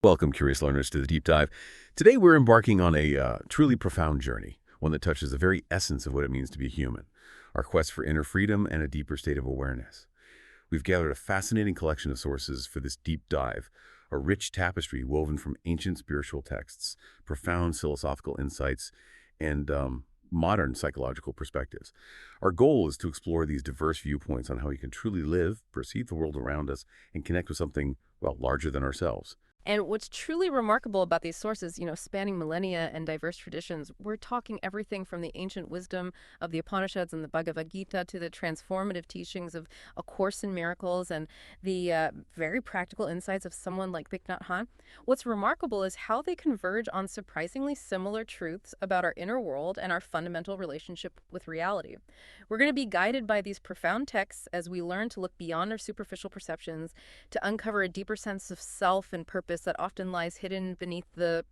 Welcome, curious learners, to the deep dive. Today, we're embarking on a truly profound journey, one that touches the very essence of what it means to be human, our quest for inner freedom and a deeper state of awareness. We've gathered a fascinating collection of sources for this deep dive, a rich tapestry woven from ancient spiritual texts, profound philosophical insights, and modern psychological perspectives. Our goal is to explore these diverse viewpoints on how we can truly live, perceive the world around us, and connect with something, well, larger than ourselves. And what's truly remarkable about these sources, spanning millennia and diverse traditions, we're talking everything from the ancient wisdom of the Upanishads and the Bhagavad Gita to the transformative teachings of A Course in Miracles and the very practical insights of someone like Thich Nhat Hanh. What's remarkable is how they converge on surprisingly similar truths about our inner world and our fundamental relationship with reality. We're going to be guided by these profound texts as we learn to look beyond our superficial perceptions, to uncover a deeper sense of self and purpose that often lies hidden beneath the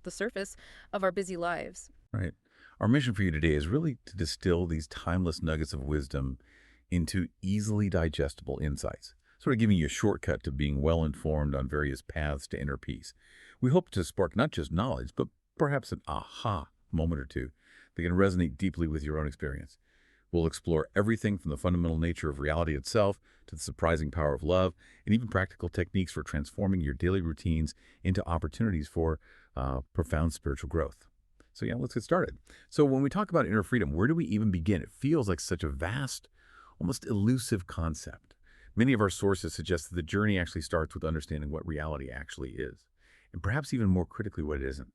surface of our busy lives. Right. Our mission for you today is really to distill these timeless nuggets of wisdom into easily digestible insights, sort of giving you a shortcut to being well-informed on various paths to inner peace. We hope to spark not just knowledge, but perhaps an aha moment or two that can resonate deeply with your own experience. We'll explore everything from the fundamental nature of reality itself to the surprising power of love, and even practical techniques for transforming your daily routines into opportunities for profound spiritual growth. So yeah, let's get started. So when we talk about inner freedom, where do we even begin? It feels like such a vast, almost elusive concept. Many of our sources suggest that the journey actually starts with understanding what reality actually is, and perhaps even more critically, what it isn't.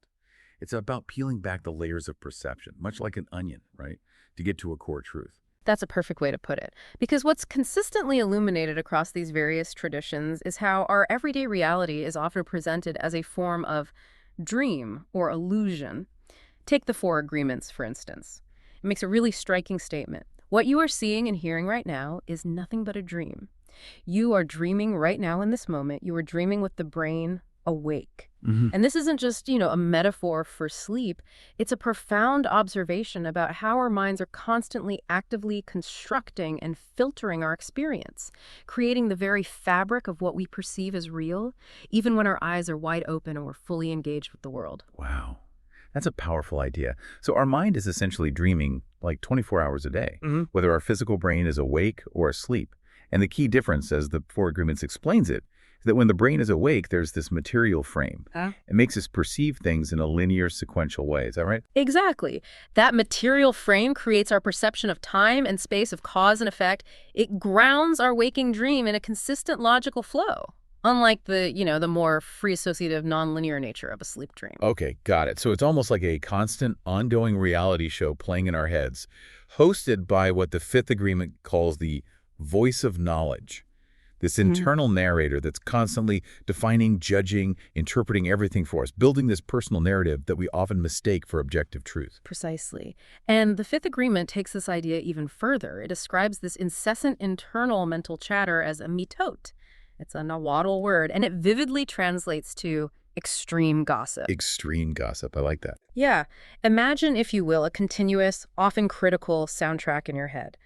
It's about peeling back the layers of perception, much like an onion, right, to get to a core truth. That's a perfect way to put it. Because what's consistently illuminated across these various traditions is how our everyday reality is often presented as a form of dream or illusion. Take the Four Agreements, for instance. It makes a really striking statement. What you are seeing and hearing right now is nothing but a dream. You are dreaming right now in this moment. You are dreaming with the brain awake. And this isn't just, a metaphor for sleep. It's a profound observation about how our minds are constantly actively constructing and filtering our experience, creating the very fabric of what we perceive as real, even when our eyes are wide open and we're fully engaged with the world. Wow. That's a powerful idea. So our mind is essentially dreaming like 24 hours a day, whether our physical brain is awake or asleep. And the key difference, as the Four Agreements explains it, is that when the brain is awake, there's this material frame. It makes us perceive things in a linear, sequential way. Is that right? Exactly. That material frame creates our perception of time and space, of cause and effect. It grounds our waking dream in a consistent logical flow, unlike the more free associative nonlinear nature of a sleep dream. Okay, got it. So it's almost like a constant, ongoing reality show playing in our heads, hosted by what the Fifth Agreement calls the voice of knowledge. This internal narrator that's constantly defining, judging, interpreting everything for us, building this personal narrative that we often mistake for objective truth. Precisely. And the Fifth Agreement takes this idea even further. It describes this incessant internal mental chatter as a mitot. It's a Nahuatl word, and it vividly translates to extreme gossip. Extreme gossip. I like that. Yeah. Imagine, if you will, a continuous, often critical soundtrack in your head.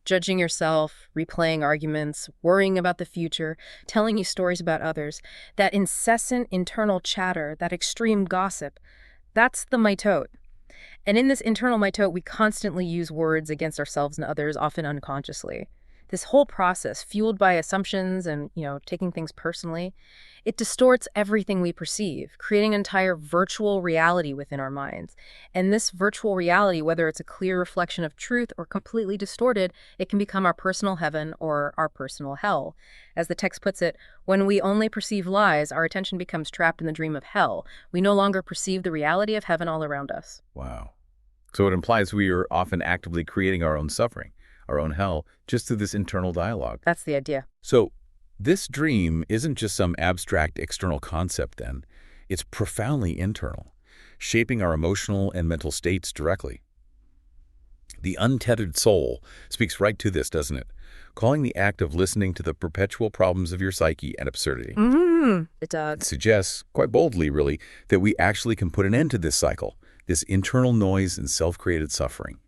Judging yourself, replaying arguments, worrying about the future, telling you stories about others. That incessant internal chatter, that extreme gossip, that's the mitot. And in this internal mitot, we constantly use words against ourselves and others, often unconsciously. This whole process, fueled by assumptions and, taking things personally, it distorts everything we perceive, creating an entire virtual reality within our minds. And this virtual reality, whether it's a clear reflection of truth or completely distorted, it can become our personal heaven or our personal hell. As the text puts it, when we only perceive lies, our attention becomes trapped in the dream of hell. We no longer perceive the reality of heaven all around us. Wow. So it implies we are often actively creating our own suffering, our own hell, just through this internal dialogue. That's the idea. So this dream isn't just some abstract external concept then. It's profoundly internal, shaping our emotional and mental states directly. The untethered soul speaks right to this, doesn't it? Calling the act of listening to the perpetual problems of your psyche an absurdity. It does. It suggests, quite boldly really, that we actually can put an end to this cycle, this internal noise and self-created suffering.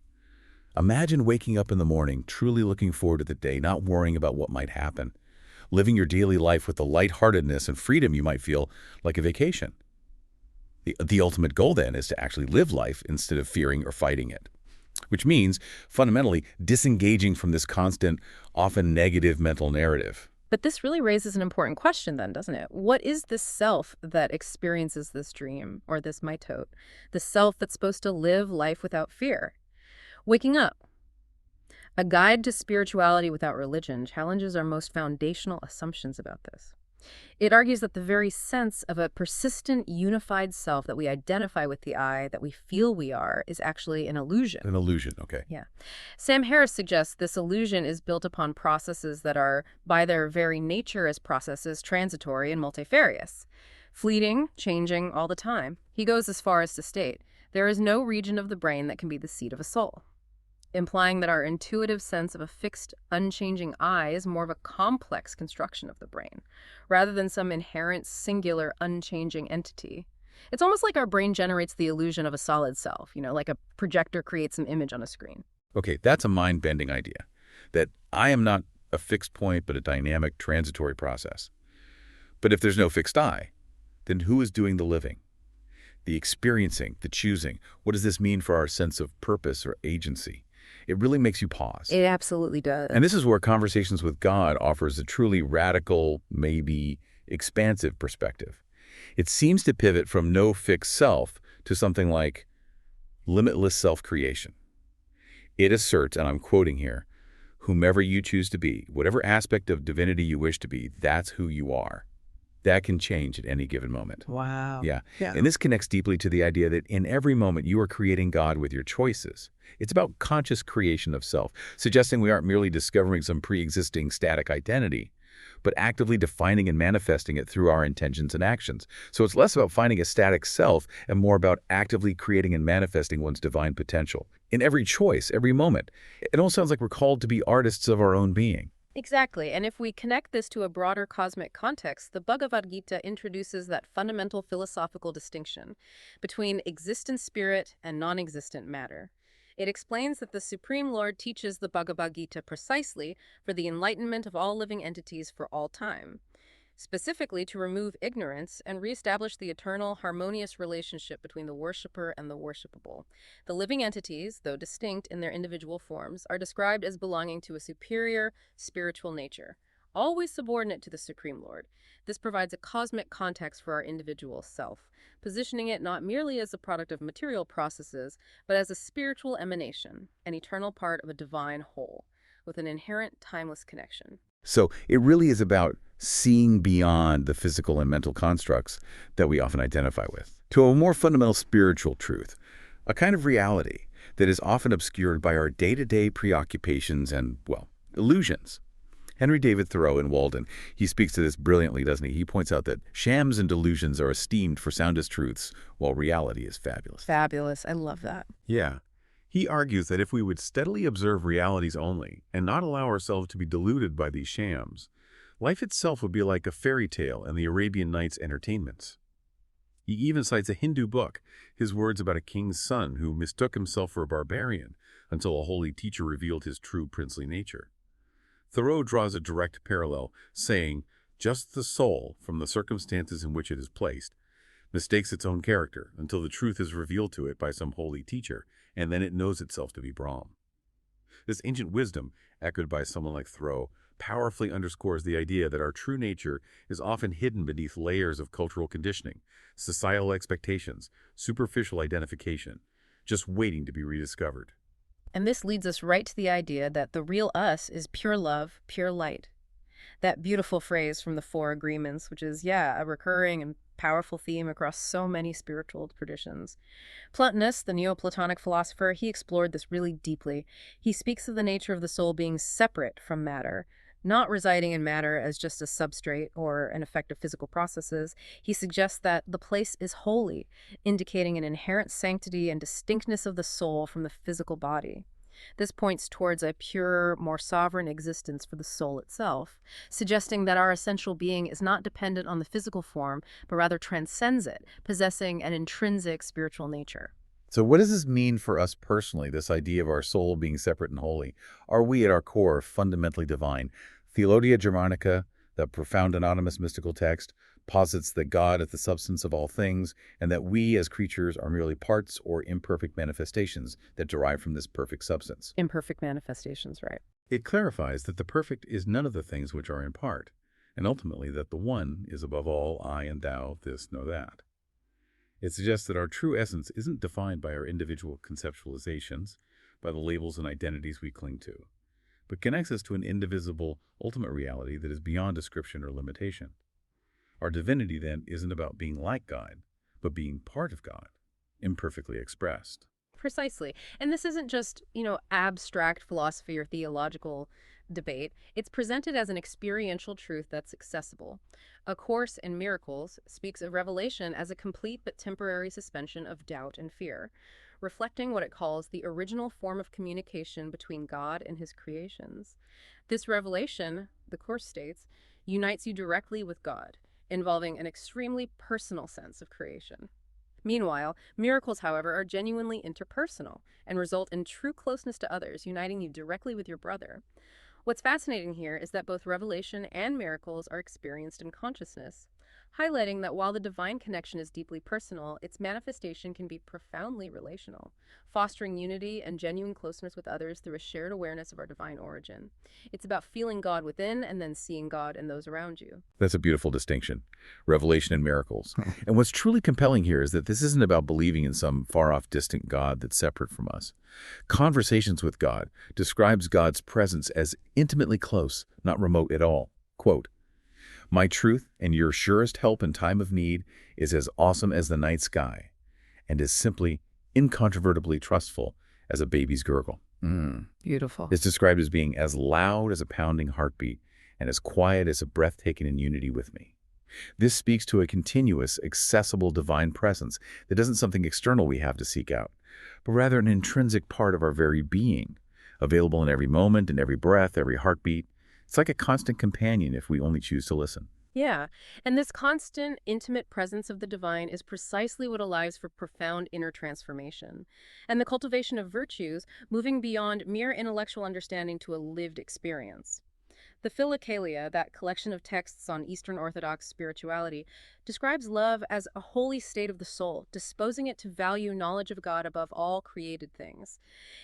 Imagine waking up in the morning, truly looking forward to the day, not worrying about what might happen. living your daily life with the lightheartedness and freedom you might feel like a vacation. The ultimate goal, then, is to actually live life instead of fearing or fighting it, which means, fundamentally, disengaging from this constant, often negative mental narrative. But this really raises an important question then, doesn't it? What is this self that experiences this dream or this mitote? The self that's supposed to live life without fear? Waking up. A guide to spirituality without religion challenges our most foundational assumptions about this. It argues that the very sense of a persistent, unified self that we identify with the I, that we feel we are, is actually an illusion. An illusion, okay. Yeah. Sam Harris suggests this illusion is built upon processes that are, by their very nature as processes, transitory and multifarious. Fleeting, changing all the time. He goes as far as to state, there is no region of the brain that can be the seat of a soul, implying that our intuitive sense of a fixed, unchanging I is more of a complex construction of the brain, rather than some inherent, singular, unchanging entity. It's almost like our brain generates the illusion of a solid self, like a projector creates an image on a screen. Okay, that's a mind-bending idea, that I am not a fixed point but a dynamic, transitory process. But if there's no fixed I, then who is doing the living? The experiencing, the choosing. What does this mean for our sense of purpose or agency? It really makes you pause. It absolutely does. And this is where Conversations with God offers a truly radical, maybe expansive perspective. It seems to pivot from no fixed self to something like limitless self-creation. It asserts, and I'm quoting here, whomever you choose to be, whatever aspect of divinity you wish to be, that's who you are. That can change at any given moment. Wow. Yeah. And this connects deeply to the idea that in every moment you are creating God with your choices. It's about conscious creation of self, suggesting we aren't merely discovering some pre-existing static identity, but actively defining and manifesting it through our intentions and actions. So it's less about finding a static self and more about actively creating and manifesting one's divine potential. In every choice, every moment. It almost sounds like we're called to be artists of our own being. Exactly. And if we connect this to a broader cosmic context, the Bhagavad Gita introduces that fundamental philosophical distinction between existent spirit and non-existent matter. It explains that the Supreme Lord teaches the Bhagavad Gita precisely for the enlightenment of all living entities for all time, specifically to remove ignorance and reestablish the eternal, harmonious relationship between the worshipper and the worshipable. The living entities, though distinct in their individual forms, are described as belonging to a superior spiritual nature, always subordinate to the Supreme Lord. This provides a cosmic context for our individual self, positioning it not merely as a product of material processes, but as a spiritual emanation, an eternal part of a divine whole, with an inherent timeless connection. So it really is about seeing beyond the physical and mental constructs that we often identify with, to a more fundamental spiritual truth, a kind of reality that is often obscured by our day-to-day preoccupations and, well, illusions. Henry David Thoreau in Walden, he speaks to this brilliantly, doesn't he? He points out that shams and delusions are esteemed for soundest truths, while reality is fabulous. Fabulous. I love that. Yeah. He argues that if we would steadily observe realities only and not allow ourselves to be deluded by these shams, life itself would be like a fairy tale and the Arabian Nights entertainments. He even cites a Hindu book, his words about a king's son who mistook himself for a barbarian until a holy teacher revealed his true princely nature. Thoreau draws a direct parallel, saying, just the soul, from the circumstances in which it is placed, mistakes its own character until the truth is revealed to it by some holy teacher, and then it knows itself to be Brahm. This ancient wisdom, echoed by someone like Thoreau, powerfully underscores the idea that our true nature is often hidden beneath layers of cultural conditioning, societal expectations, superficial identification, just waiting to be rediscovered. And this leads us right to the idea that the real us is pure love, pure light. That beautiful phrase from the Four Agreements, which is, a recurring and powerful theme across so many spiritual traditions. Plotinus, the Neoplatonic philosopher, he explored this really deeply. He speaks of the nature of the soul being separate from matter, not residing in matter as just a substrate or an effect of physical processes. He suggests that the place is holy, indicating an inherent sanctity and distinctness of the soul from the physical body. This points towards a pure, more sovereign existence for the soul itself, suggesting that our essential being is not dependent on the physical form, but rather transcends it, possessing an intrinsic spiritual nature. So what does this mean for us personally, this idea of our soul being separate and holy? Are we at our core fundamentally divine? Theologia Germanica, The profound anonymous mystical text posits that God is the substance of all things and that we as creatures are merely parts or imperfect manifestations that derive from this perfect substance. Imperfect manifestations, right? It clarifies that the perfect is none of the things which are in part, and ultimately that the one is above all I and thou, this nor that. It suggests that our true essence isn't defined by our individual conceptualizations, by the labels and identities we cling to, but connects us to an indivisible, ultimate reality that is beyond description or limitation. Our divinity, then, isn't about being like God, but being part of God, imperfectly expressed. Precisely. And this isn't just, abstract philosophy or theological debate. It's presented as an experiential truth that's accessible. A Course in Miracles speaks of revelation as a complete but temporary suspension of doubt and fear, reflecting what it calls the original form of communication between God and his creations. This revelation, the Course states, unites you directly with God, involving an extremely personal sense of creation. Meanwhile, miracles, however, are genuinely interpersonal and result in true closeness to others, uniting you directly with your brother. What's fascinating here is that both revelation and miracles are experienced in consciousness, highlighting that while the divine connection is deeply personal, its manifestation can be profoundly relational, fostering unity and genuine closeness with others through a shared awareness of our divine origin. It's about feeling God within and then seeing God in those around you. That's a beautiful distinction, revelation and miracles. And what's truly compelling here is that this isn't about believing in some far-off distant God that's separate from us. Conversations with God describes God's presence as intimately close, not remote at all. Quote, "My truth and your surest help in time of need is as awesome as the night sky and is simply incontrovertibly trustful as a baby's gurgle." Beautiful. It's described as being as loud as a pounding heartbeat and as quiet as a breath taken in unity with me. This speaks to a continuous, accessible divine presence that isn't something external we have to seek out, but rather an intrinsic part of our very being, available in every moment, in every breath, every heartbeat. It's like a constant companion if we only choose to listen. Yeah, and this constant, intimate presence of the divine is precisely what allows for profound inner transformation and the cultivation of virtues, moving beyond mere intellectual understanding to a lived experience. The Philokalia, that collection of texts on Eastern Orthodox spirituality, describes love as a holy state of the soul, disposing it to value knowledge of God above all created things.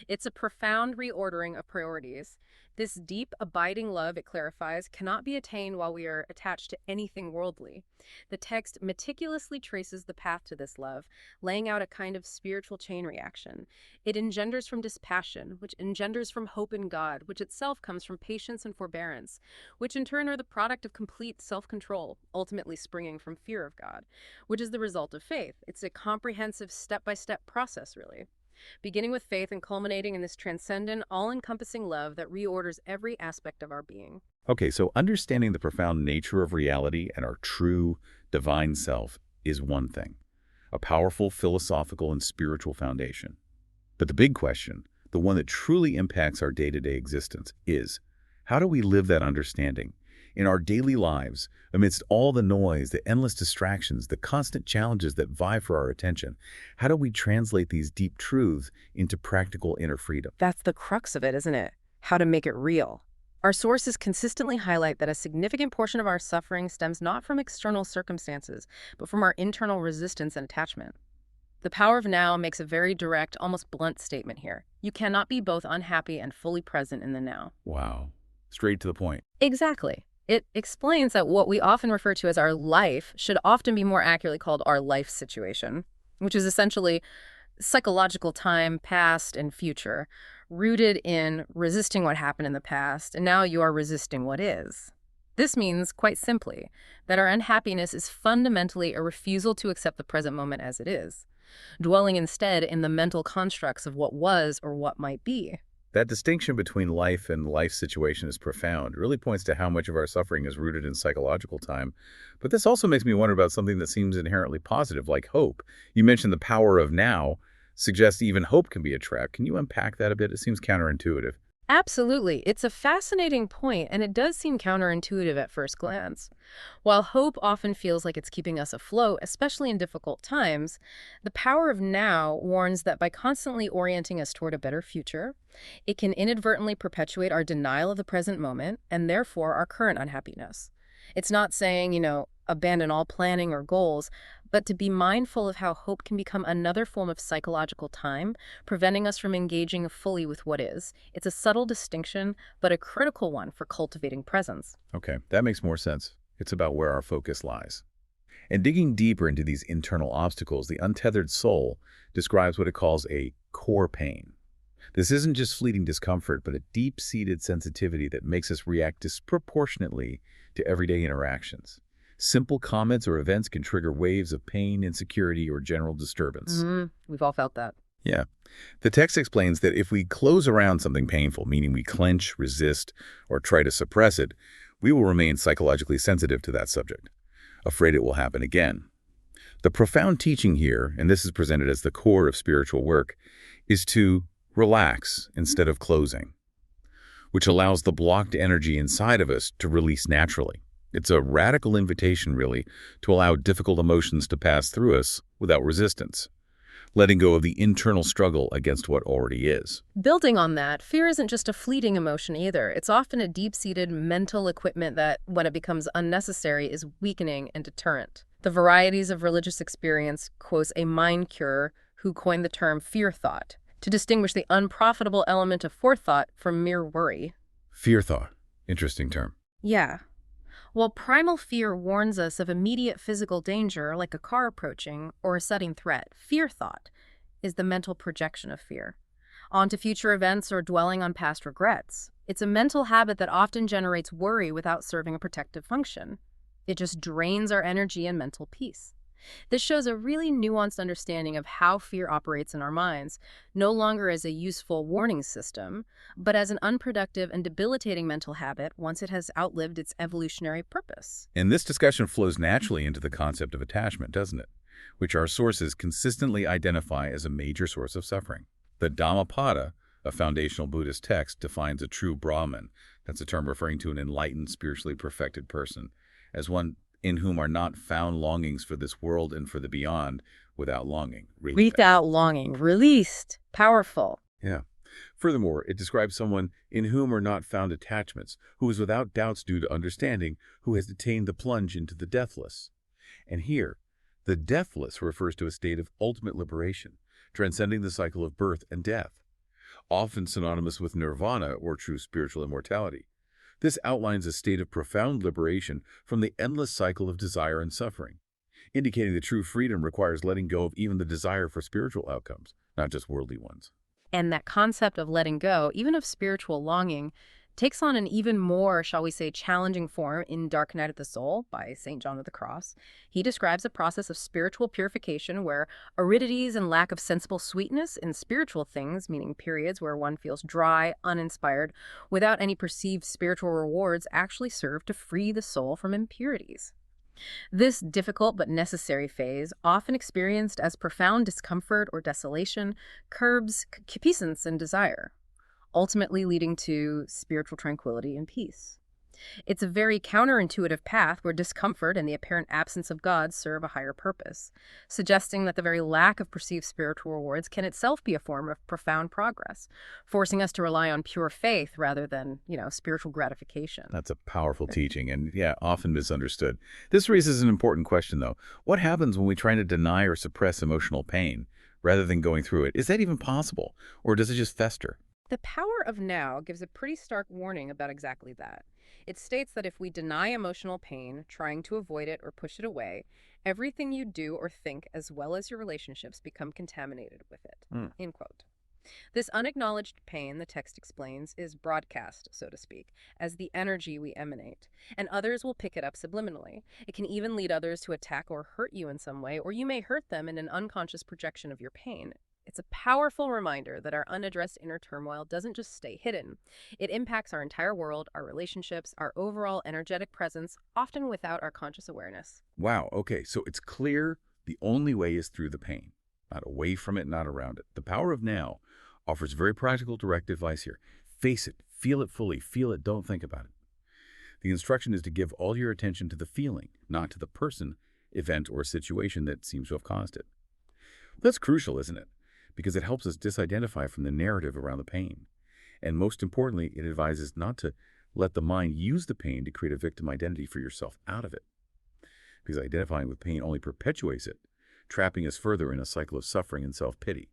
It's a profound reordering of priorities. This deep, abiding love, it clarifies, cannot be attained while we are attached to anything worldly. The text meticulously traces the path to this love, laying out a kind of spiritual chain reaction. It engenders from dispassion, which engenders from hope in God, which itself comes from patience and forbearance, which in turn are the product of complete self-control, ultimately springing from fear of God, which is the result of faith. It's a comprehensive step-by-step process, really, beginning with faith and culminating in this transcendent, all-encompassing love that reorders every aspect of our being. Okay, so understanding the profound nature of reality and our true divine self is one thing, a powerful philosophical and spiritual foundation. But the big question, the one that truly impacts our day-to-day existence, is how do we live that understanding in our daily lives amidst all the noise, the endless distractions, the constant challenges that vie for our attention? How do we translate these deep truths into practical inner freedom? That's the crux of it, isn't it? How to make it real. Our sources consistently highlight that a significant portion of our suffering stems not from external circumstances, but from our internal resistance and attachment. The Power of Now makes a very direct, almost blunt statement here. You cannot be both unhappy and fully present in the now. Wow. Straight to the point. Exactly. It explains that what we often refer to as our life should often be more accurately called our life situation, which is essentially psychological time, past and future, rooted in resisting what happened in the past, and now you are resisting what is. This means, quite simply, that our unhappiness is fundamentally a refusal to accept the present moment as it is, dwelling instead in the mental constructs of what was or what might be. That distinction between life and life situation is profound. It really points to how much of our suffering is rooted in psychological time. But this also makes me wonder about something that seems inherently positive, like hope. You mentioned the power of now suggests even hope can be a trap. Can you unpack that a bit? It seems counterintuitive. Absolutely. It's a fascinating point, and it does seem counterintuitive at first glance. While hope often feels like it's keeping us afloat, especially in difficult times, the Power of Now warns that by constantly orienting us toward a better future, it can inadvertently perpetuate our denial of the present moment and therefore our current unhappiness. It's not saying, abandon all planning or goals, but to be mindful of how hope can become another form of psychological time, preventing us from engaging fully with what is. It's a subtle distinction, but a critical one for cultivating presence. Okay, that makes more sense. It's about where our focus lies. And digging deeper into these internal obstacles, the untethered soul describes what it calls a core pain. This isn't just fleeting discomfort, but a deep-seated sensitivity that makes us react disproportionately to everyday interactions. Simple comments or events can trigger waves of pain, insecurity, or general disturbance. We've all felt that. Yeah. The text explains that if we close around something painful, meaning we clench, resist, or try to suppress it, we will remain psychologically sensitive to that subject, afraid it will happen again. The profound teaching here, and this is presented as the core of spiritual work, is to relax instead of closing, which allows the blocked energy inside of us to release naturally. It's a radical invitation, really, to allow difficult emotions to pass through us without resistance, letting go of the internal struggle against what already is. Building on that, fear isn't just a fleeting emotion either. It's often a deep-seated mental equipment that, when it becomes unnecessary, is weakening and deterrent. The Varieties of Religious Experience quotes a mind cure who coined the term fear thought to distinguish the unprofitable element of forethought from mere worry. Fear thought. Interesting term. Yeah. While primal fear warns us of immediate physical danger, like a car approaching or a sudden threat, fear thought is the mental projection of fear onto future events or dwelling on past regrets. It's a mental habit that often generates worry without serving a protective function. It just drains our energy and mental peace. This shows a really nuanced understanding of how fear operates in our minds, no longer as a useful warning system, but as an unproductive and debilitating mental habit once it has outlived its evolutionary purpose. And this discussion flows naturally into the concept of attachment, doesn't it? Which our sources consistently identify as a major source of suffering. The Dhammapada, a foundational Buddhist text, defines a true Brahman, that's a term referring to an enlightened, spiritually perfected person, as one in whom are not found longings for this world and for the beyond without longing. Without longing, released, powerful. Yeah. Furthermore, it describes someone in whom are not found attachments, who is without doubts due to understanding, who has attained the plunge into the deathless. And here, the deathless refers to a state of ultimate liberation, transcending the cycle of birth and death, often synonymous with nirvana or true spiritual immortality. This outlines a state of profound liberation from the endless cycle of desire and suffering, indicating that true freedom requires letting go of even the desire for spiritual outcomes, not just worldly ones. And that concept of letting go, even of spiritual longing, takes on an even more, shall we say, challenging form in Dark Night of the Soul by St. John of the Cross. He describes a process of spiritual purification where aridities and lack of sensible sweetness in spiritual things, meaning periods where one feels dry, uninspired, without any perceived spiritual rewards, actually serve to free the soul from impurities. This difficult but necessary phase, often experienced as profound discomfort or desolation, curbs concupiscence and desire, ultimately leading to spiritual tranquility and peace. It's a very counterintuitive path where discomfort and the apparent absence of God serve a higher purpose, suggesting that the very lack of perceived spiritual rewards can itself be a form of profound progress, forcing us to rely on pure faith rather than, spiritual gratification. That's a powerful teaching and, often misunderstood. This raises an important question, though. What happens when we try to deny or suppress emotional pain rather than going through it? Is that even possible, or does it just fester? The Power of Now gives a pretty stark warning about exactly that. It states that if we deny emotional pain, trying to avoid it or push it away, everything you do or think, as well as your relationships, become contaminated with it. End quote. This unacknowledged pain, the text explains, is broadcast, so to speak, as the energy we emanate, and others will pick it up subliminally. It can even lead others to attack or hurt you in some way, or you may hurt them in an unconscious projection of your pain. It's a powerful reminder that our unaddressed inner turmoil doesn't just stay hidden. It impacts our entire world, our relationships, our overall energetic presence, often without our conscious awareness. Wow, okay, so it's clear the only way is through the pain, not away from it, not around it. The Power of Now offers very practical direct advice here. Face it, feel it fully, feel it, don't think about it. The instruction is to give all your attention to the feeling, not to the person, event, or situation that seems to have caused it. That's crucial, isn't it? Because it helps us disidentify from the narrative around the pain. And most importantly, it advises not to Let the mind use the pain to create a victim identity for yourself out of it, because identifying with pain only perpetuates it, trapping us further in a cycle of suffering and self-pity.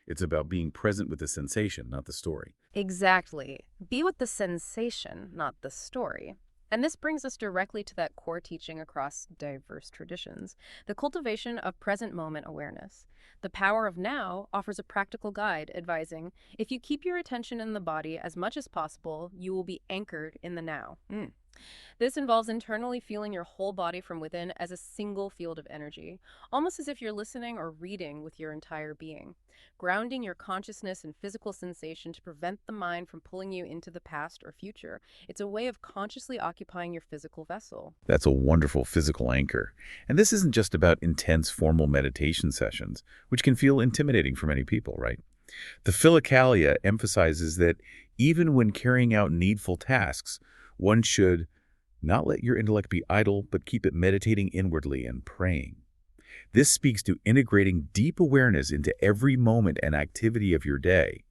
It's about being present with the sensation, not the story. Exactly. Be with the sensation, not the story. And this brings us directly to that core teaching across diverse traditions, the cultivation of present moment awareness. The Power of Now offers a practical guide advising, if you keep your attention in the body as much as possible, you will be anchored in the now. This involves internally feeling your whole body from within as a single field of energy, almost as if you're listening or reading with your entire being, grounding your consciousness in physical sensation to prevent the mind from pulling you into the past or future. It's a way of consciously occupying your physical vessel. That's a wonderful physical anchor. And this isn't just about intense formal meditation sessions, which can feel intimidating for many people, right? The Philokalia emphasizes that even when carrying out needful tasks, one should not let your intellect be idle, but keep it meditating inwardly and praying. This speaks to integrating deep awareness into every moment and activity of your day.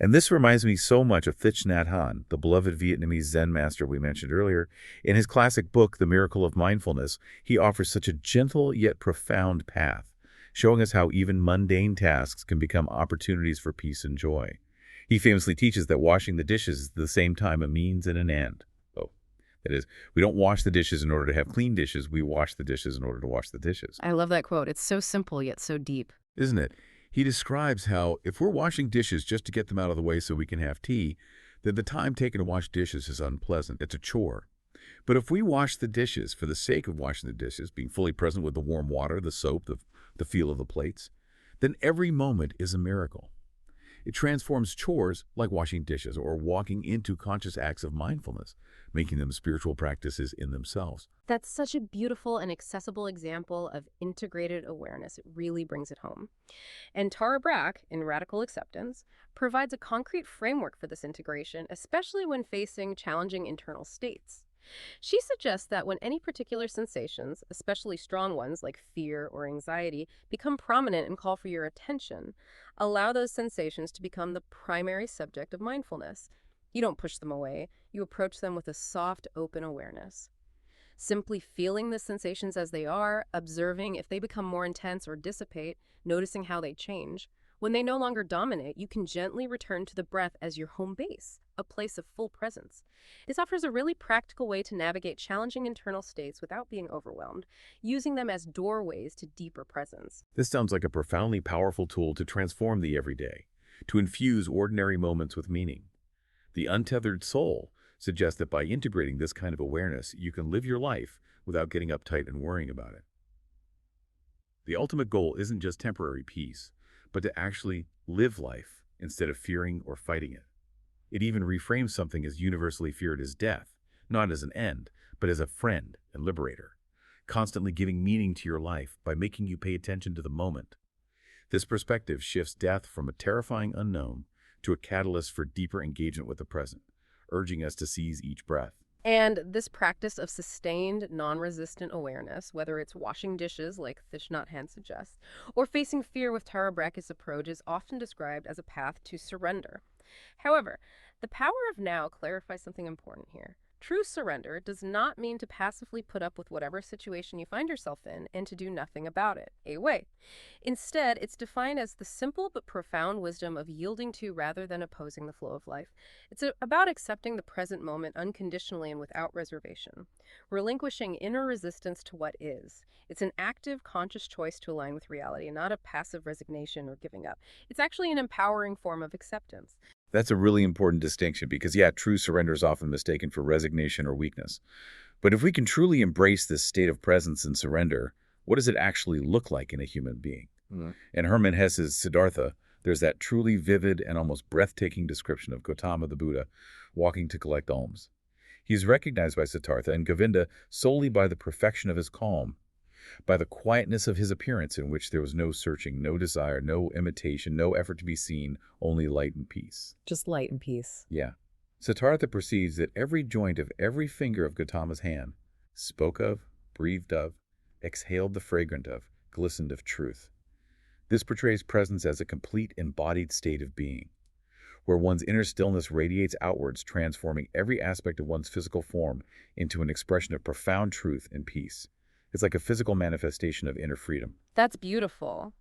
And this reminds me so much of Thich Nhat Hanh, the beloved Vietnamese Zen master we mentioned earlier. In his classic book, The Miracle of Mindfulness, he offers such a gentle yet profound path, showing us how even mundane tasks can become opportunities for peace and joy. He famously teaches that washing the dishes is at the same time a means and an end. That is, we don't wash the dishes in order to have clean dishes. We wash the dishes in order to wash the dishes. I love that quote. It's so simple yet so deep. Isn't it? He describes how if we're washing dishes just to get them out of the way so we can have tea, then the time taken to wash dishes is unpleasant. It's a chore. But if we wash the dishes for the sake of washing the dishes, being fully present with the warm water, the soap, the feel of the plates, then every moment is a miracle. It transforms chores like washing dishes or walking into conscious acts of mindfulness, making them spiritual practices in themselves. That's such a beautiful and accessible example of integrated awareness. It really brings it home. And Tara Brach, in Radical Acceptance, provides a concrete framework for this integration, especially when facing challenging internal states. She suggests that when any particular sensations, especially strong ones like fear or anxiety, become prominent and call for your attention, allow those sensations to become the primary subject of mindfulness. You don't push them away. You approach them with a soft, open awareness. Simply feeling the sensations as they are, observing if they become more intense or dissipate, noticing how they change. When they no longer dominate, you can gently return to the breath as your home base, a place of full presence. This offers a really practical way to navigate challenging internal states without being overwhelmed, using them as doorways to deeper presence. This sounds like a profoundly powerful tool to transform the everyday, to infuse ordinary moments with meaning. The Untethered Soul suggests that by integrating this kind of awareness, you can live your life without getting uptight and worrying about it. The ultimate goal isn't just temporary peace, but to actually live life instead of fearing or fighting it. It even reframes something as universally feared as death, not as an end, but as a friend and liberator, constantly giving meaning to your life by making you pay attention to the moment. This perspective shifts death from a terrifying unknown to a catalyst for deeper engagement with the present, urging us to seize each breath. And this practice of sustained, non-resistant awareness, whether it's washing dishes, like Thich Nhat Hanh suggests, or facing fear with Tara Brach's approach, is often described as a path to surrender. However, the Power of Now clarifies something important here. True surrender does not mean to passively put up with whatever situation you find yourself in and to do nothing about it. Away. Instead, it's defined as the simple but profound wisdom of yielding to rather than opposing the flow of life. It's about accepting the present moment unconditionally and without reservation, relinquishing inner resistance to what is. It's an active, conscious choice to align with reality, not a passive resignation or giving up. It's actually an empowering form of acceptance. That's a really important distinction because, yeah, true surrender is often mistaken for resignation or weakness. But if we can truly embrace this state of presence and surrender, what does it actually look like in a human being? In Hermann Hesse's Siddhartha, there's that truly vivid and almost breathtaking description of Gautama the Buddha walking to collect alms. He's recognized by Siddhartha and Govinda solely by the perfection of his calm, by the quietness of his appearance in which there was no searching, no desire, no imitation, no effort to be seen, only light and peace. Just light and peace. Yeah. Siddhartha perceives that every joint of every finger of Gautama's hand spoke of, breathed of, exhaled the fragrant of, glistened of truth. This portrays presence as a complete embodied state of being. where one's inner stillness radiates outwards, transforming every aspect of one's physical form into an expression of profound truth and peace. It's like a physical manifestation of inner freedom. That's beautiful.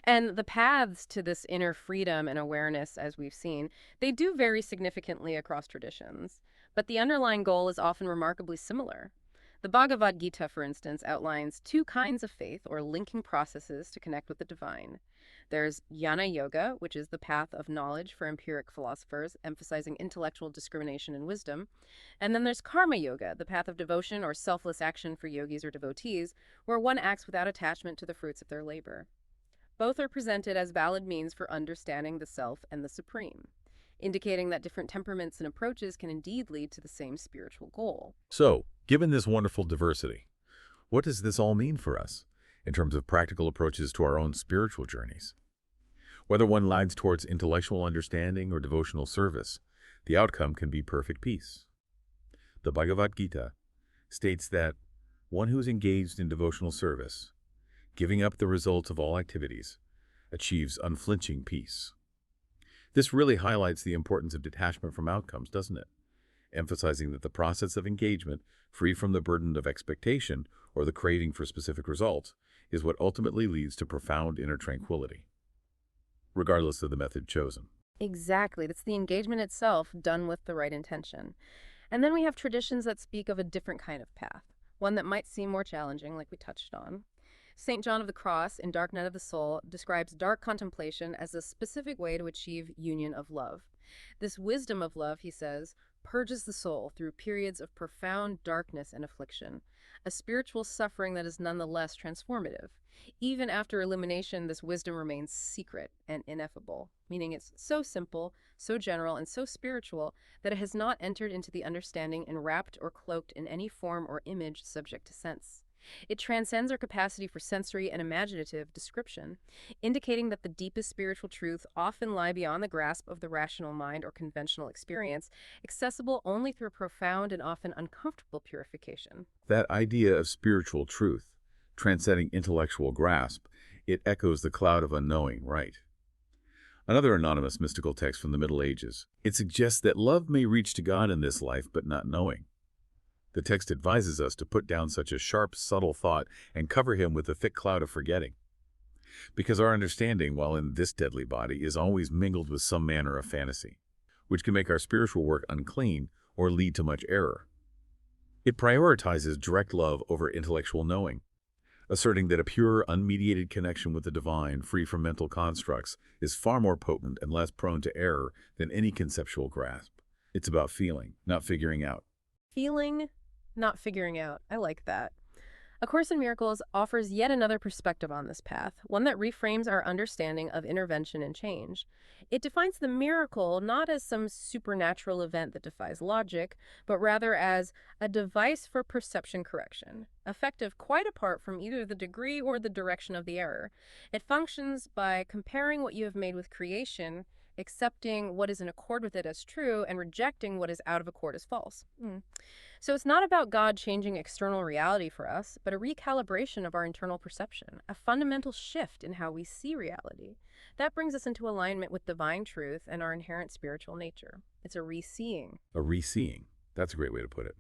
And the paths to this inner freedom and awareness, as we've seen, they do vary significantly across traditions. But the underlying goal is often remarkably similar. The Bhagavad Gita, for instance, outlines two kinds of faith or linking processes to connect with the divine. There's Jnana Yoga, which is the path of knowledge for empiric philosophers, emphasizing intellectual discrimination and wisdom. And then there's Karma Yoga, the path of devotion or selfless action for yogis or devotees, where one acts without attachment to the fruits of their labor. Both are presented as valid means for understanding the self and the supreme, indicating that different temperaments and approaches can indeed lead to the same spiritual goal. So, given this wonderful diversity, what does this all mean for us in terms of practical approaches to our own spiritual journeys? Whether one leans towards intellectual understanding or devotional service, the outcome can be perfect peace. The Bhagavad Gita states that one who is engaged in devotional service, giving up the results of all activities, achieves unflinching peace. This really highlights the importance of detachment from outcomes, doesn't it? Emphasizing that the process of engagement, free from the burden of expectation or the craving for specific results, is what ultimately leads to profound inner tranquility, regardless of the method chosen. Exactly. That's the engagement itself done with the right intention. And then we have traditions that speak of a different kind of path, one that might seem more challenging, like we touched on. St. John of the Cross, in Dark Night of the Soul, describes dark contemplation as a specific way to achieve union of love. This wisdom of love, he says, purges the soul through periods of profound darkness and affliction, a spiritual suffering that is nonetheless transformative. Even after illumination, this wisdom remains secret and ineffable, meaning it's so simple, so general, and so spiritual that it has not entered into the understanding enwrapped or cloaked in any form or image subject to sense. It transcends our capacity for sensory and imaginative description, indicating that the deepest spiritual truths often lie beyond the grasp of the rational mind or conventional experience, accessible only through profound and often uncomfortable purification. That idea of spiritual truth, transcending intellectual grasp, it echoes the cloud of unknowing, right? Another anonymous mystical text from the Middle Ages. It suggests that love may reach to God in this life, but not knowing. The text advises us to put down such a sharp, subtle thought and cover him with a thick cloud of forgetting. Because our understanding, while in this deadly body, is always mingled with some manner of fantasy, which can make our spiritual work unclean or lead to much error. It prioritizes direct love over intellectual knowing, asserting that a pure, unmediated connection with the divine, free from mental constructs, is far more potent and less prone to error than any conceptual grasp. It's about feeling, not figuring out. Feeling, not figuring out. I like that. A Course in Miracles offers yet another perspective on this path, one that reframes our understanding of intervention and change. It defines the miracle not as some supernatural event that defies logic, but rather as a device for perception correction, effective quite apart from either the degree or the direction of the error. It functions by comparing what you have made with creation, accepting what is in accord with it as true, and rejecting what is out of accord as false. So it's not about God changing external reality for us, but a recalibration of our internal perception, a fundamental shift in how we see reality. That brings us into alignment with divine truth and our inherent spiritual nature. It's a re-seeing. A re-seeing. That's a great way to put it.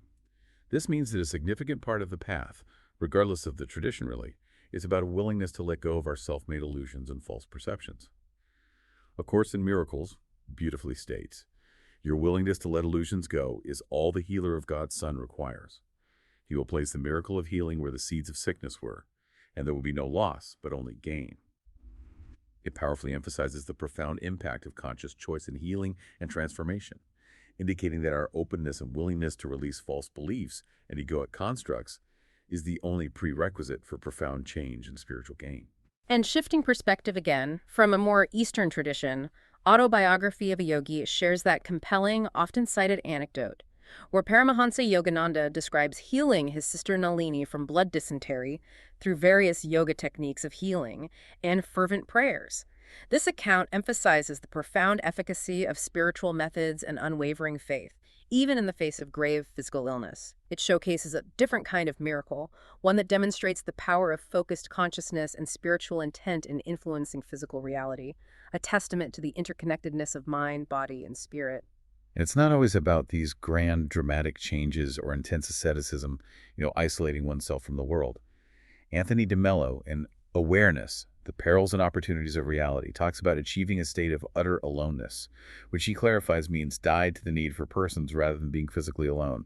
This means that a significant part of the path, regardless of the tradition really, is about a willingness to let go of our self-made illusions and false perceptions. A Course in Miracles beautifully states, your willingness to let illusions go is all the healer of God's Son requires. He will place the miracle of healing where the seeds of sickness were, and there will be no loss, but only gain. It powerfully emphasizes the profound impact of conscious choice in healing and transformation, indicating that our openness and willingness to release false beliefs and egoic constructs is the only prerequisite for profound change and spiritual gain. And shifting perspective again, from a more Eastern tradition, Autobiography of a Yogi shares that compelling, often cited anecdote, where Paramahansa Yogananda describes healing his sister Nalini from blood dysentery through various yoga techniques of healing and fervent prayers. This account emphasizes the profound efficacy of spiritual methods and unwavering faith, even in the face of grave physical illness. It showcases a different kind of miracle, one that demonstrates the power of focused consciousness and spiritual intent in influencing physical reality, a testament to the interconnectedness of mind, body, and spirit. And it's not always about these grand, dramatic changes or intense asceticism, isolating oneself from the world. Anthony DeMello in Awareness, The Perils and Opportunities of Reality, talks about achieving a state of utter aloneness, which he clarifies means died to the need for persons rather than being physically alone,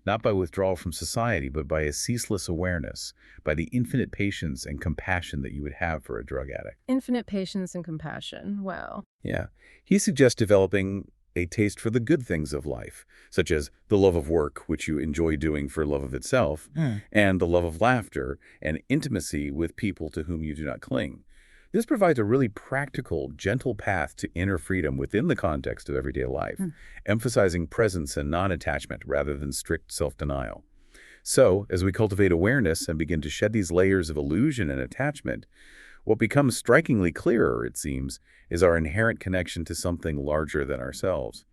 not by withdrawal from society, but by a ceaseless awareness, by the infinite patience and compassion that you would have for a drug addict. Infinite patience and compassion. Wow. Yeah. He suggests developing a taste for the good things of life, such as the love of work, which you enjoy doing for love of itself, and the love of laughter and intimacy with people to whom you do not cling. This provides a really practical, gentle path to inner freedom within the context of everyday life, emphasizing presence and non-attachment rather than strict self-denial. So, as we cultivate awareness and begin to shed these layers of illusion and attachment, what becomes strikingly clearer, it seems, is our inherent connection to something larger than ourselves.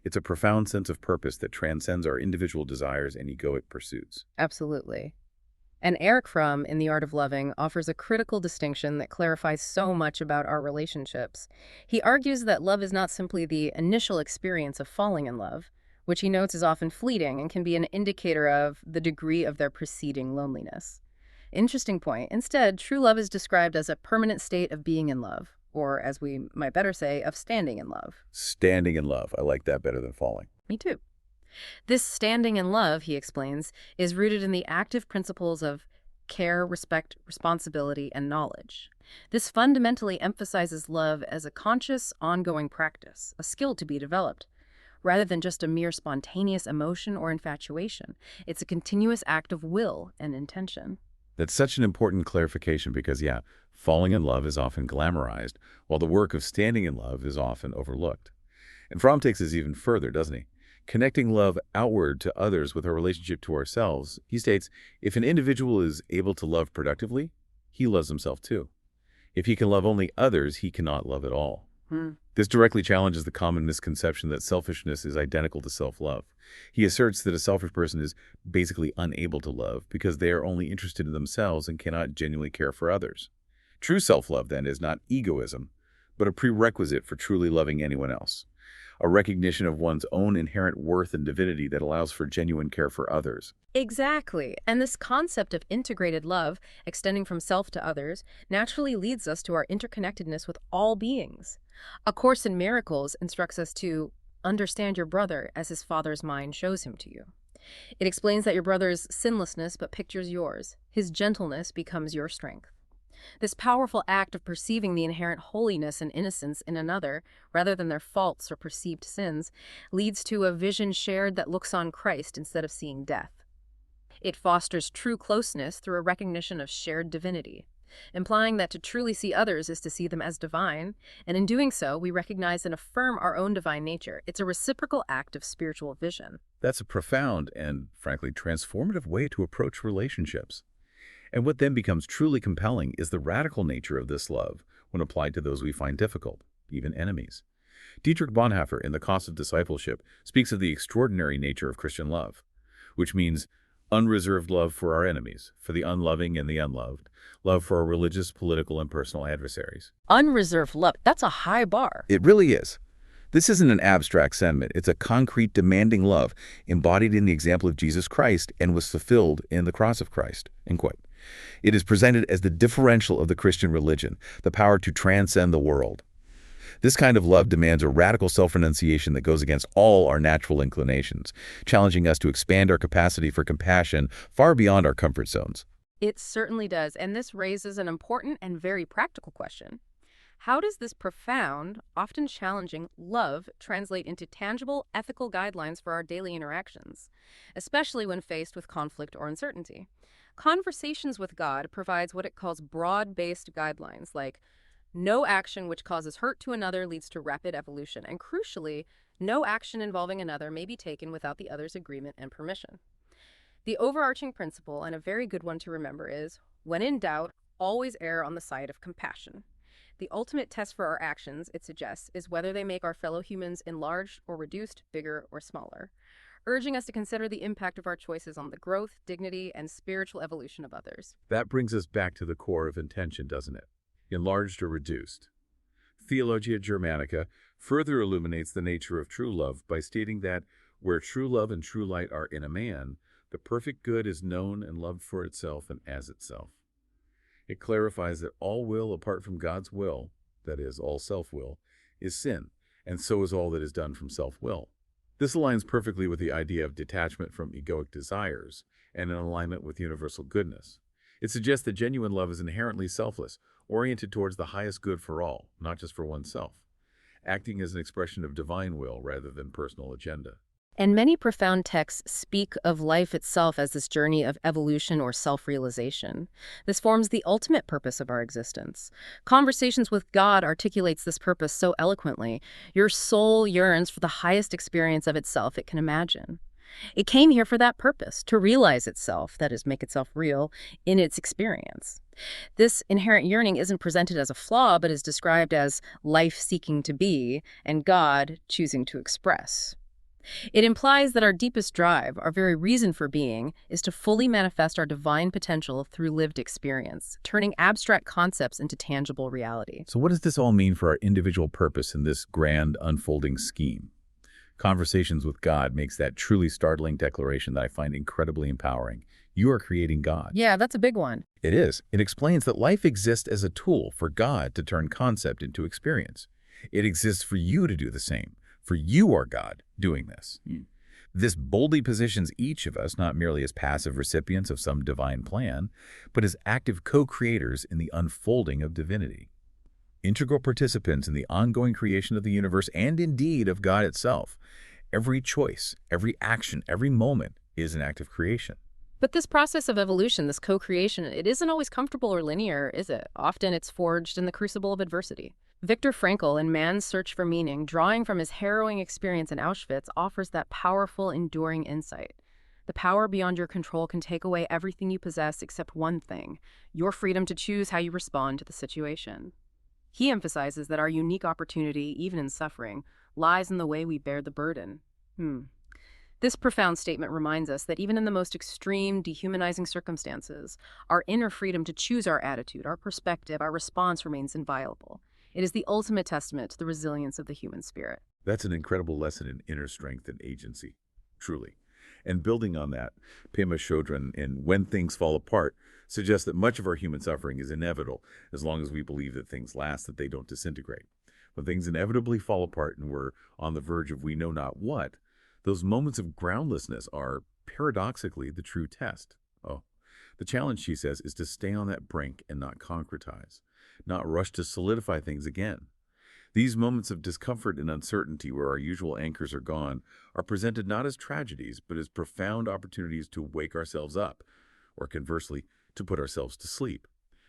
It's a profound sense of purpose that transcends our individual desires and egoic pursuits. Absolutely. And Eric Fromm, in The Art of Loving, offers a critical distinction that clarifies so much about our relationships. He argues that love is not simply the initial experience of falling in love, which he notes is often fleeting and can be an indicator of the degree of their preceding loneliness. Interesting point. Instead, true love is described as a permanent state of being in love, or as we might better say, of standing in love. Standing in love. I like that better than falling. Me too. This standing in love, he explains, is rooted in the active principles of care, respect, responsibility, and knowledge. This fundamentally emphasizes love as a conscious, ongoing practice, a skill to be developed, rather than just a mere spontaneous emotion or infatuation. It's a continuous act of will and intention. That's such an important clarification because, falling in love is often glamorized, while the work of standing in love is often overlooked. And Fromm takes this even further, doesn't he? Connecting love outward to others with our relationship to ourselves, he states, if an individual is able to love productively, he loves himself too. If he can love only others, he cannot love at all. This directly challenges the common misconception that selfishness is identical to self-love. He asserts that a selfish person is basically unable to love because they are only interested in themselves and cannot genuinely care for others. True self-love, then, is not egoism, but a prerequisite for truly loving anyone else. A recognition of one's own inherent worth and divinity that allows for genuine care for others. Exactly. And this concept of integrated love, extending from self to others, naturally leads us to our interconnectedness with all beings. A Course in Miracles instructs us to understand your brother as his father's mind shows him to you. It explains that your brother's sinlessness but pictures yours. His gentleness becomes your strength. This powerful act of perceiving the inherent holiness and innocence in another, rather than their faults or perceived sins, leads to a vision shared that looks on Christ instead of seeing death. It fosters true closeness through a recognition of shared divinity, implying that to truly see others is to see them as divine, and in doing so, we recognize and affirm our own divine nature. It's a reciprocal act of spiritual vision. That's a profound and, frankly, transformative way to approach relationships. And what then becomes truly compelling is the radical nature of this love when applied to those we find difficult, even enemies. Dietrich Bonhoeffer, in The Cost of Discipleship, speaks of the extraordinary nature of Christian love, which means unreserved love for our enemies, for the unloving and the unloved, love for our religious, political, and personal adversaries. Unreserved love, that's a high bar. It really is. This isn't an abstract sentiment. It's a concrete, demanding love embodied in the example of Jesus Christ and was fulfilled in the cross of Christ. End quote. It is presented as the differential of the Christian religion, the power to transcend the world. This kind of love demands a radical self-renunciation that goes against all our natural inclinations, challenging us to expand our capacity for compassion far beyond our comfort zones. It certainly does, and this raises an important and very practical question. How does this profound, often challenging love translate into tangible, ethical guidelines for our daily interactions, especially when faced with conflict or uncertainty? Conversations with God provides what it calls broad-based guidelines, like no action which causes hurt to another leads to rapid evolution, and crucially, no action involving another may be taken without the other's agreement and permission. The overarching principle, and a very good one to remember, is, when in doubt, always err on the side of compassion. The ultimate test for our actions, it suggests, is whether they make our fellow humans enlarged or reduced, bigger or smaller, urging us to consider the impact of our choices on the growth, dignity, and spiritual evolution of others. That brings us back to the core of intention, doesn't it? Enlarged or reduced. Theologia Germanica further illuminates the nature of true love by stating that where true love and true light are in a man, the perfect good is known and loved for itself and as itself. It clarifies that all will apart from God's will, that is, all self-will, is sin, and so is all that is done from self-will. This aligns perfectly with the idea of detachment from egoic desires and in alignment with universal goodness. It suggests that genuine love is inherently selfless, oriented towards the highest good for all, not just for oneself, acting as an expression of divine will rather than personal agenda. And many profound texts speak of life itself as this journey of evolution or self-realization. This forms the ultimate purpose of our existence. Conversations with God articulates this purpose so eloquently. Your soul yearns for the highest experience of itself it can imagine. It came here for that purpose, to realize itself, that is, make itself real, in its experience. This inherent yearning isn't presented as a flaw, but is described as life seeking to be, and God choosing to express. It implies that our deepest drive, our very reason for being, is to fully manifest our divine potential through lived experience, turning abstract concepts into tangible reality. So what does this all mean for our individual purpose in this grand unfolding scheme? Conversations with God makes that truly startling declaration that I find incredibly empowering. You are creating God. Yeah, that's a big one. It is. It explains that life exists as a tool for God to turn concept into experience. It exists for you to do the same. For you are God doing this. This boldly positions each of us not merely as passive recipients of some divine plan, but as active co-creators in the unfolding of divinity. Integral participants in the ongoing creation of the universe and indeed of God itself. Every choice, every action, every moment is an act of creation. But this process of evolution, this co-creation, it isn't always comfortable or linear, is it? Often it's forged in the crucible of adversity. Viktor Frankl, in Man's Search for Meaning, drawing from his harrowing experience in Auschwitz, offers that powerful, enduring insight. The power beyond your control can take away everything you possess except one thing, your freedom to choose how you respond to the situation. He emphasizes that our unique opportunity, even in suffering, lies in the way we bear the burden. This profound statement reminds us that even in the most extreme, dehumanizing circumstances, our inner freedom to choose our attitude, our perspective, our response remains inviolable. It is the ultimate testament to the resilience of the human spirit. That's an incredible lesson in inner strength and agency, truly. And building on that, Pema Chodron in When Things Fall Apart suggests that much of our human suffering is inevitable as long as we believe that things last, that they don't disintegrate. When things inevitably fall apart and we're on the verge of we know not what, those moments of groundlessness are, paradoxically, the true test. The challenge, she says, is to stay on that brink and not concretize, not rush to solidify things again. These moments of discomfort and uncertainty where our usual anchors are gone are presented not as tragedies, but as profound opportunities to wake ourselves up, or conversely, to put ourselves to sleep.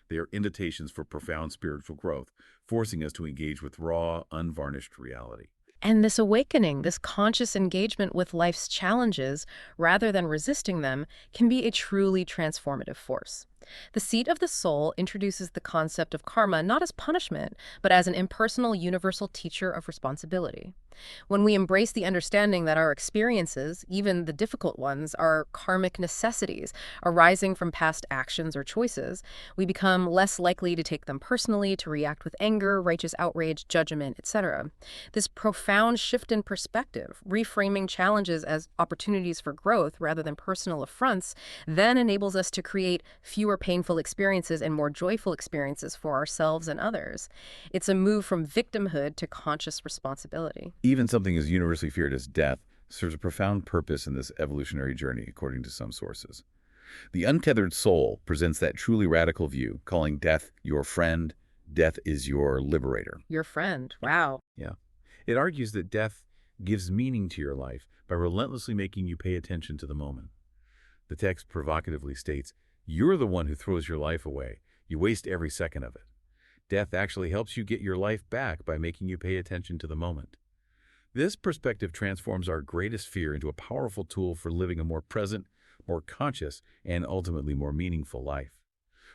They are invitations for profound spiritual growth, forcing us to engage with raw, unvarnished reality. And this awakening, this conscious engagement with life's challenges, rather than resisting them, can be a truly transformative force. The seat of the soul introduces the concept of karma not as punishment, but as an impersonal, universal teacher of responsibility. When we embrace the understanding that our experiences, even the difficult ones, are karmic necessities arising from past actions or choices, we become less likely to take them personally, to react with anger, righteous outrage, judgment, etc. This profound shift in perspective, reframing challenges as opportunities for growth rather than personal affronts, then enables us to create fewer painful experiences and more joyful experiences for ourselves and others. It's a move from victimhood to conscious responsibility. Even something as universally feared as death serves a profound purpose in this evolutionary journey, according to some sources. The untethered soul presents that truly radical view, calling death your friend. Death is your liberator. Your friend. Wow. Yeah. It argues that death gives meaning to your life by relentlessly making you pay attention to the moment. The text provocatively states, you're the one who throws your life away. You waste every second of it. Death actually helps you get your life back by making you pay attention to the moment. This perspective transforms our greatest fear into a powerful tool for living a more present, more conscious, and ultimately more meaningful life,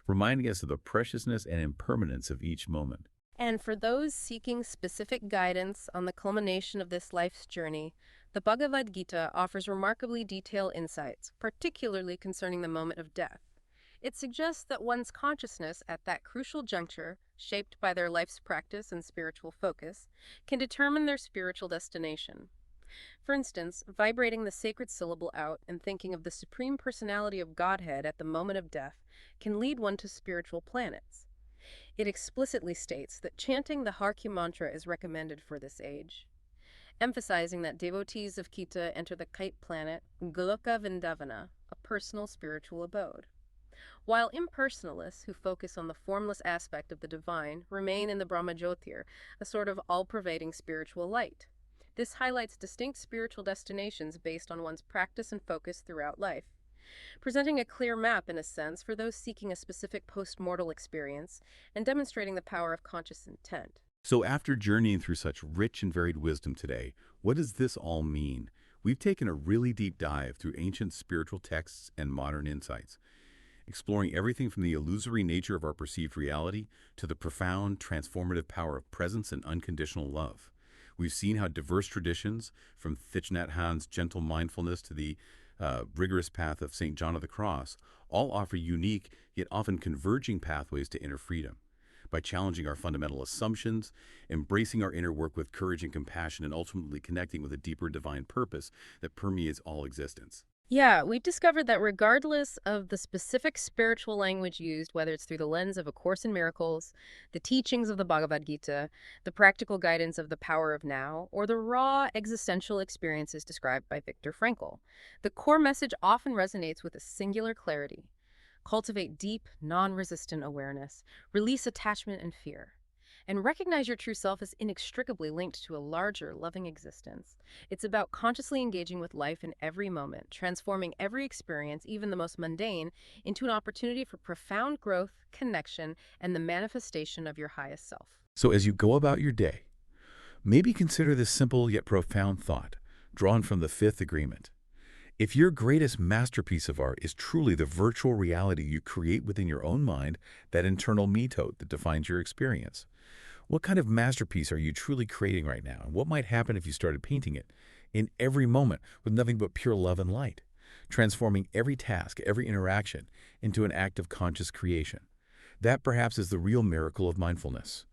reminding us of the preciousness and impermanence of each moment. And for those seeking specific guidance on the culmination of this life's journey, the Bhagavad Gita offers remarkably detailed insights, particularly concerning the moment of death. It suggests that one's consciousness at that crucial juncture, shaped by their life's practice and spiritual focus, can determine their spiritual destination. For instance, vibrating the sacred syllable out and thinking of the Supreme Personality of Godhead at the moment of death can lead one to spiritual planets. It explicitly states that chanting the Harkyu mantra is recommended for this age, emphasizing that devotees of Kita enter the kite planet, Goloka Vrindavana, a personal spiritual abode, while impersonalists who focus on the formless aspect of the divine remain in the Brahmajyotir, a sort of all-pervading spiritual light. This highlights distinct spiritual destinations based on one's practice and focus throughout life, presenting a clear map, in a sense, for those seeking a specific post-mortal experience and demonstrating the power of conscious intent. So after journeying through such rich and varied wisdom today, what does this all mean? We've taken a really deep dive through ancient spiritual texts and modern insights, exploring everything from the illusory nature of our perceived reality to the profound, transformative power of presence and unconditional love. We've seen how diverse traditions, from Thich Nhat Hanh's gentle mindfulness to the rigorous path of St. John of the Cross, all offer unique, yet often converging pathways to inner freedom. By challenging our fundamental assumptions, embracing our inner work with courage and compassion, and ultimately connecting with a deeper divine purpose that permeates all existence. Yeah, we've discovered that regardless of the specific spiritual language used, whether it's through the lens of A Course in Miracles, the teachings of the Bhagavad Gita, the practical guidance of the Power of Now, or the raw existential experiences described by Viktor Frankl, the core message often resonates with a singular clarity. Cultivate deep, non-resistant awareness, release attachment and fear, and recognize your true self as inextricably linked to a larger, loving existence. It's about consciously engaging with life in every moment, transforming every experience, even the most mundane, into an opportunity for profound growth, connection, and the manifestation of your highest self. So as you go about your day, maybe consider this simple yet profound thought, drawn from the fifth agreement. If your greatest masterpiece of art is truly the virtual reality you create within your own mind, that internal method that defines your experience, what kind of masterpiece are you truly creating right now? And what might happen if you started painting it in every moment with nothing but pure love and light, transforming every task, every interaction into an act of conscious creation? That perhaps is the real miracle of mindfulness,